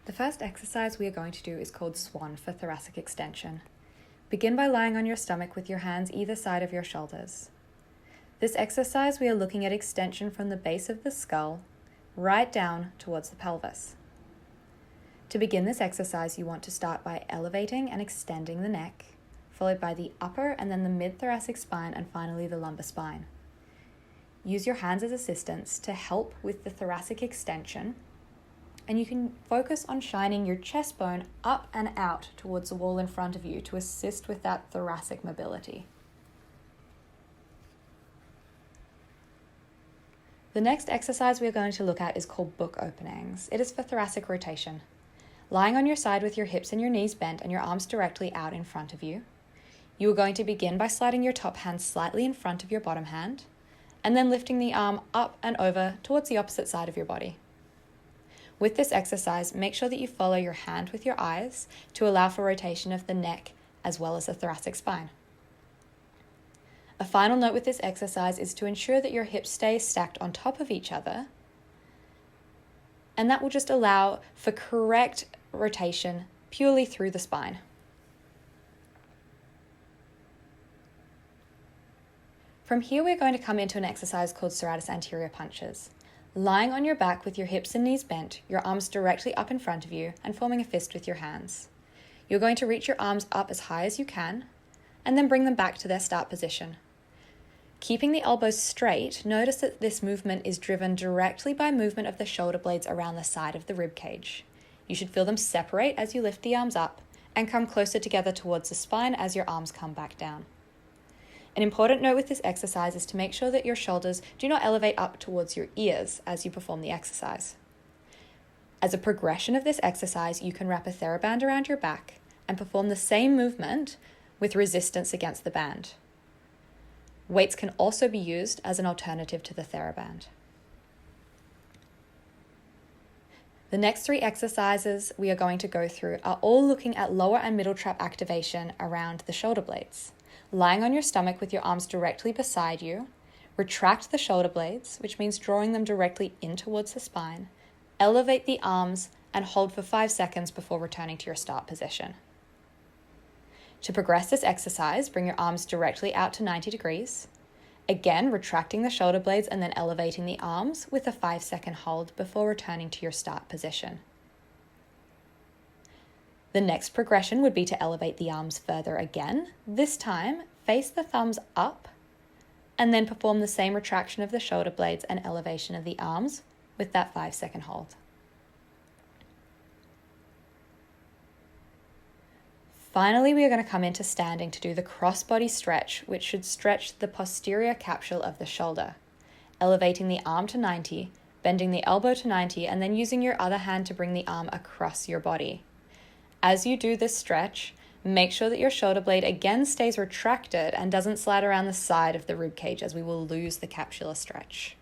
The first exercise we are going to do is called Swan for thoracic extension. Begin by lying on your stomach with your hands either side of your shoulders. This exercise we are looking at extension from the base of the skull right down towards the pelvis. To begin this exercise, you want to start by elevating and extending the neck, followed by the upper and then the mid-thoracic spine and finally the lumbar spine. Use your hands as assistants to help with the thoracic extension, and you can focus on shining your chest bone up and out towards the wall in front of you to assist with that thoracic mobility. The next exercise we are going to look at is called book openings. It is for thoracic rotation. Lying on your side with your hips and your knees bent and your arms directly out in front of you, you are going to begin by sliding your top hand slightly in front of your bottom hand, and then lifting the arm up and over towards the opposite side of your body. With this exercise, make sure that you follow your hand with your eyes to allow for rotation of the neck as well as the thoracic spine. A final note with this exercise is to ensure that your hips stay stacked on top of each other, and that will just allow for correct rotation purely through the spine. From here, we're going to come into an exercise called serratus anterior punches. Lying on your back with your hips and knees bent, your arms directly up in front of you and forming a fist with your hands. You're going to reach your arms up as high as you can and then bring them back to their start position. Keeping the elbows straight, notice that this movement is driven directly by movement of the shoulder blades around the side of the rib cage. You should feel them separate as you lift the arms up and come closer together towards the spine as your arms come back down. An important note with this exercise is to make sure that your shoulders do not elevate up towards your ears as you perform the exercise. As a progression of this exercise, you can wrap a TheraBand around your back and perform the same movement with resistance against the band. Weights can also be used as an alternative to the TheraBand. The next three exercises we are going to go through are all looking at lower and middle trap activation around the shoulder blades. Lying on your stomach with your arms directly beside you, retract the shoulder blades, which means drawing them directly in towards the spine, elevate the arms, and hold for 5 seconds before returning to your start position. To progress this exercise, bring your arms directly out to 90 degrees. Again, retracting the shoulder blades and then elevating the arms with a 5-second hold before returning to your start position. The next progression would be to elevate the arms further again. This time, face the thumbs up and then perform the same retraction of the shoulder blades and elevation of the arms with that 5-second hold. Finally, we are going to come into standing to do the cross-body stretch, which should stretch the posterior capsule of the shoulder, elevating the arm to 90, bending the elbow to 90, and then using your other hand to bring the arm across your body. As you do this stretch, make sure that your shoulder blade again stays retracted and doesn't slide around the side of the rib cage, as we will lose the capsular stretch.